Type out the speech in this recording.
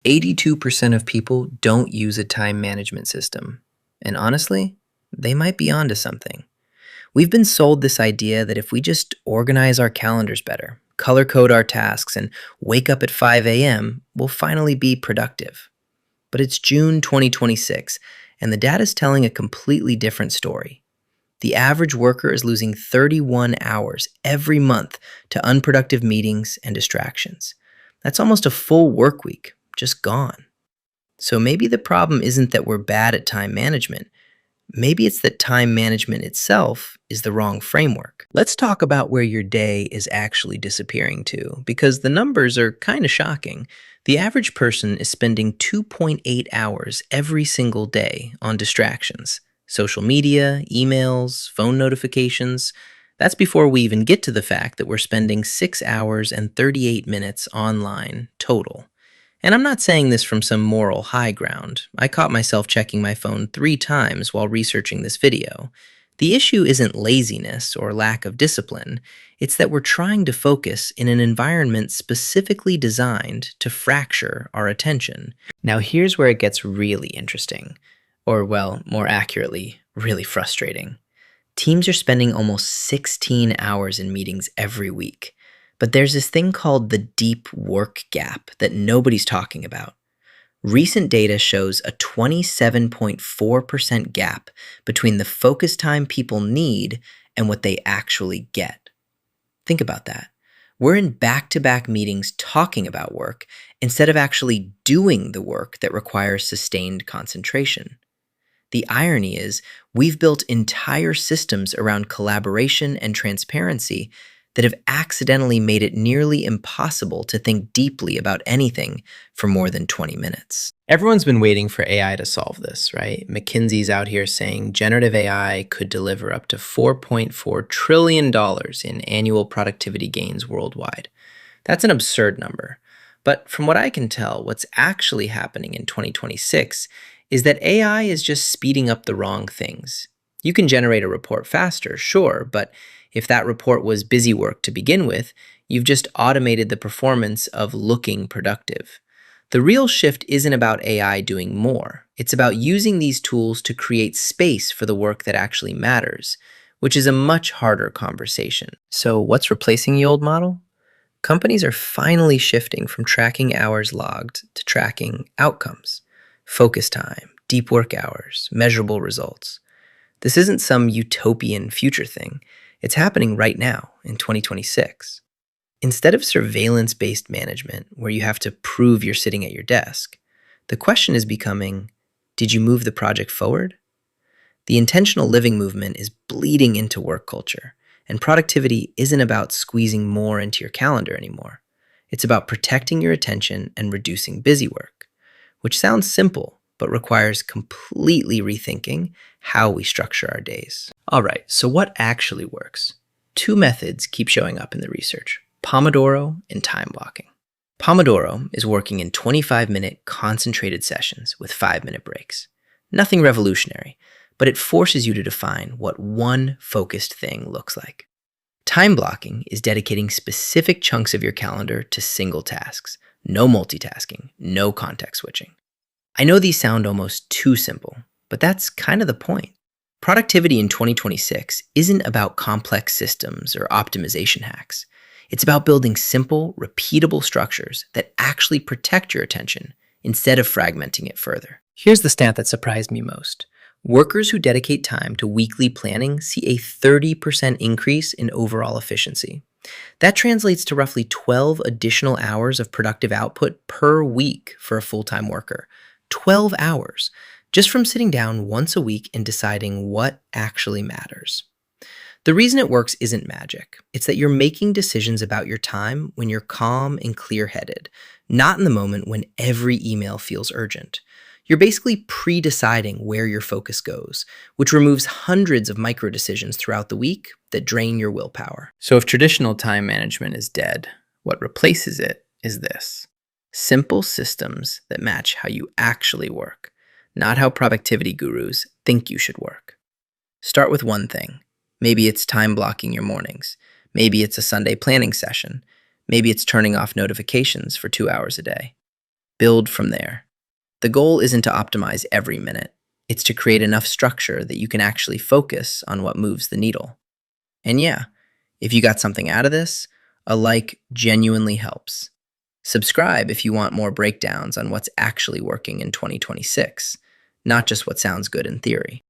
82% of people don't use a time management system. And honestly, they might be onto something. We've been sold this idea that if we just organize our calendars better, color code our tasks, and wake up at 5 a.m., we'll finally be productive. But it's June 2026, and the data's telling a completely different story. The average worker is losing 31 hours every month to unproductive meetings and distractions. That's almost a full work week, just gone. So maybe the problem isn't that we're bad at time management. Maybe it's that time management itself is the wrong framework. Let's talk about where your day is actually disappearing to, because the numbers are kind of shocking. The average person is spending 2.8 hours every single day on distractions. Social media, emails, phone notifications. That's before we even get to the fact that we're spending 6 hours and 38 minutes online total. And I'm not saying this from some moral high ground. I caught myself checking my phone 3 times while researching this video. The issue isn't laziness or lack of discipline. It's that we're trying to focus in an environment specifically designed to fracture our attention. Now here's where it gets really interesting. Or, well, more accurately, really frustrating. Teams are spending almost 16 hours in meetings every week. But there's this thing called the deep work gap that nobody's talking about. Recent data shows a 27.4% gap between the focus time people need and what they actually get. Think about that. We're in back-to-back meetings talking about work instead of actually doing the work that requires sustained concentration. The irony is, we've built entire systems around collaboration and transparency that have accidentally made it nearly impossible to think deeply about anything for more than 20 minutes. Everyone's been waiting for AI to solve this, right? McKinsey's out here saying generative AI could deliver up to $4.4 trillion in annual productivity gains worldwide. That's an absurd number. But from what I can tell, what's actually happening in 2026 is that AI is just speeding up the wrong things. You can generate a report faster, sure, but if that report was busy work to begin with, you've just automated the performance of looking productive. The real shift isn't about AI doing more. It's about using these tools to create space for the work that actually matters, which is a much harder conversation. So what's replacing the old model? Companies are finally shifting from tracking hours logged to tracking outcomes. Focus time, deep work hours, measurable results. This isn't some utopian future thing. It's happening right now in 2026. Instead of surveillance-based management, where you have to prove you're sitting at your desk, the question is becoming, did you move the project forward? The intentional living movement is bleeding into work culture, and productivity isn't about squeezing more into your calendar anymore. It's about protecting your attention and reducing busy work, which sounds simple, but requires completely rethinking how we structure our days. All right, so what actually works? 2 methods keep showing up in the research: Pomodoro and time blocking. Pomodoro is working in 25-minute concentrated sessions with 5-minute breaks. Nothing revolutionary, but it forces you to define what one focused thing looks like. Time blocking is dedicating specific chunks of your calendar to single tasks. No multitasking, no context switching. I know these sound almost too simple, but that's kind of the point. Productivity in 2026 isn't about complex systems or optimization hacks. It's about building simple, repeatable structures that actually protect your attention instead of fragmenting it further. Here's the stat that surprised me most. Workers who dedicate time to weekly planning see a 30% increase in overall efficiency. That translates to roughly 12 additional hours of productive output per week for a full-time worker. 12 hours, just from sitting down once a week and deciding what actually matters. The reason it works isn't magic. It's that you're making decisions about your time when you're calm and clear-headed, not in the moment when every email feels urgent. You're basically pre-deciding where your focus goes, which removes hundreds of micro decisions throughout the week that drain your willpower. So if traditional time management is dead, what replaces it is this: simple systems that match how you actually work, not how productivity gurus think you should work. Start with one thing. Maybe it's time blocking your mornings. Maybe it's a Sunday planning session. Maybe it's turning off notifications for 2 hours a day. Build from there. The goal isn't to optimize every minute, it's to create enough structure that you can actually focus on what moves the needle. And yeah, if you got something out of this, a like genuinely helps. Subscribe if you want more breakdowns on what's actually working in 2026, not just what sounds good in theory.